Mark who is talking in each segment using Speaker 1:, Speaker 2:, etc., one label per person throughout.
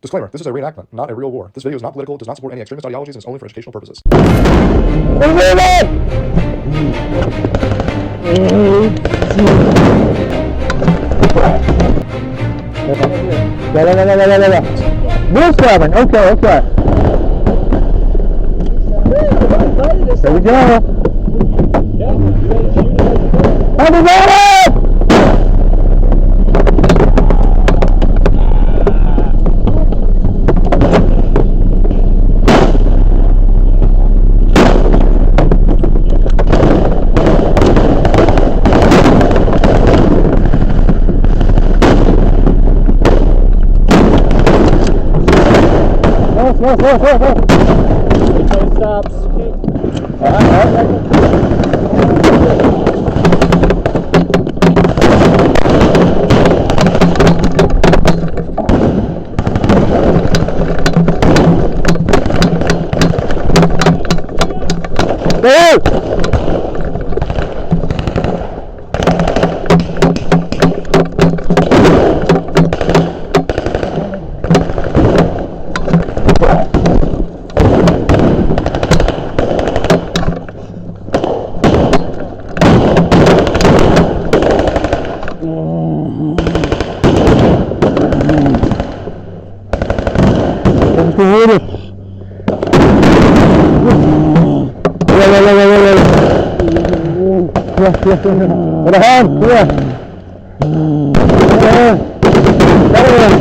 Speaker 1: Disclaimer, this is a reenactment, not a real war. This video is not political, does not support any extremist ideologies, and is only for educational purposes.
Speaker 2: Move 7, okay. There we go. Slow.
Speaker 3: Stops.
Speaker 2: With a hand, There we go.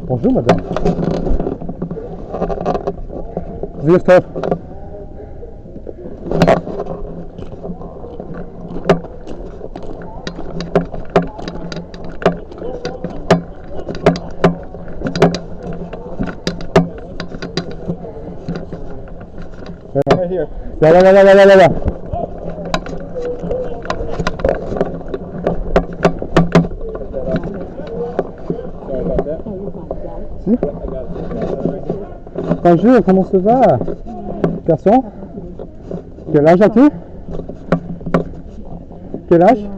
Speaker 2: Bonjour madame. Sie ist tot.
Speaker 3: Right here.
Speaker 2: Ja. Bonjour, comment ça va? Garçon? Quel âge as-tu? Quel âge?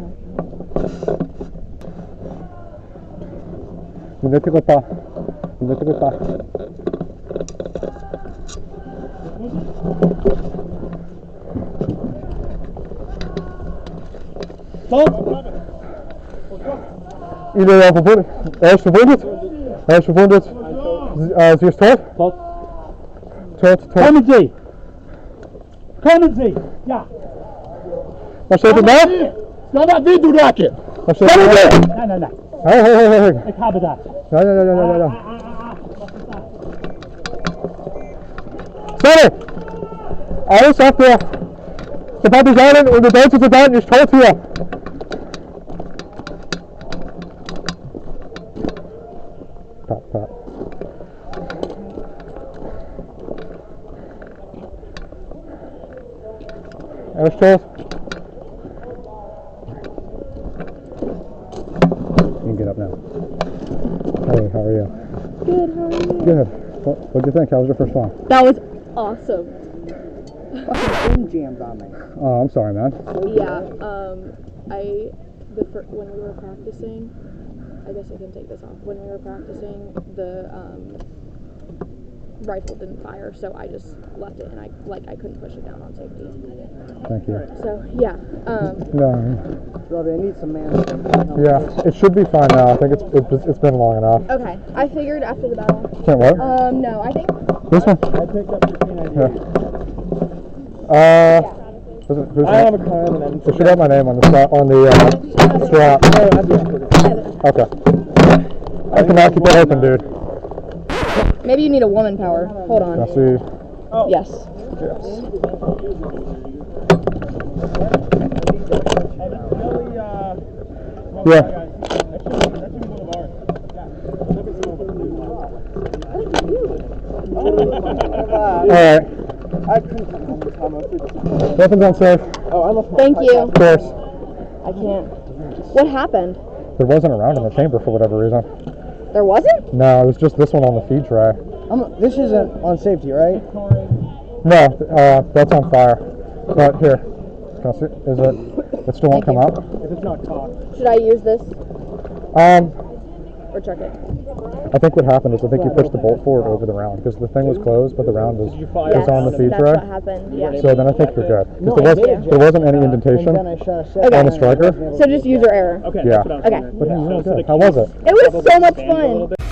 Speaker 2: Ne tirez pas. Il est verwundet. Er ist verwundet. Sie ist tot? Tot.
Speaker 3: Kommen Sie! Ja!
Speaker 2: Wat staat er nou?
Speaker 3: Sta dat niet doen raken!
Speaker 2: Wat staat er nou?
Speaker 3: Nee.
Speaker 2: Hey.
Speaker 3: Ik heb dat.
Speaker 2: Ja. Sorry! Alles auf der Partisanen und der deutsche Soldaten ist tot hier! Pat. Er ist tot. You can get up now. Hey, how are you?
Speaker 4: Good, how are you?
Speaker 2: Good. What do you think? How was your first one?
Speaker 4: That was awesome.
Speaker 3: Fucking jammed on me.
Speaker 2: Oh, I'm sorry, man.
Speaker 4: Yeah, when we were practicing, I guess I can take this off. When we were practicing, rifle didn't fire, so I just left it, and I couldn't push it down on safety.
Speaker 2: Thank you.
Speaker 4: So yeah.
Speaker 2: No.
Speaker 3: Robbie, I need some man.
Speaker 2: Yeah, it should be fine now. I think it's been long enough.
Speaker 4: Okay. I figured after the battle.
Speaker 2: Can't what?
Speaker 4: No, I think.
Speaker 2: This one?
Speaker 3: I picked up 15 ideas.
Speaker 2: Who's
Speaker 3: I
Speaker 2: name?
Speaker 3: have a car and then
Speaker 2: It should have my name on the strap. Okay. I cannot keep it open, dude.
Speaker 4: Maybe you need a woman power. Hold on.
Speaker 2: I see.
Speaker 4: Yes.
Speaker 2: Yeah. Alright.
Speaker 3: I couldn't come home in time. I was through this.
Speaker 2: Weapons unsafe.
Speaker 3: Oh, I left my
Speaker 4: Thank you.
Speaker 2: Of course.
Speaker 4: I can't. What happened?
Speaker 2: There wasn't a round in the chamber for whatever reason.
Speaker 4: There wasn't?
Speaker 2: No, it was just this one on the feed tray.
Speaker 3: This isn't on safety, right?
Speaker 2: No, that's on fire. But here. Can I see? Is it? It still won't come up?
Speaker 3: If it's not cocked.
Speaker 4: Should I use this or check it?
Speaker 2: I think what happened is I think you pushed the bolt forward over the round because the thing was closed, but the round was on the feed
Speaker 4: that's
Speaker 2: tray.
Speaker 4: what happened. Yeah.
Speaker 2: So then I think you're good. 'Cause
Speaker 3: No,
Speaker 2: there wasn't any indentation
Speaker 3: And then I shot a second.
Speaker 2: on the striker.
Speaker 4: So just user error.
Speaker 5: Okay.
Speaker 2: Yeah.
Speaker 5: That's what I was
Speaker 4: Okay.
Speaker 5: wondering.
Speaker 2: But then you
Speaker 5: So
Speaker 2: were
Speaker 5: the
Speaker 2: good. How was it?
Speaker 4: It was so much
Speaker 5: expand a little
Speaker 4: fun.
Speaker 5: bit.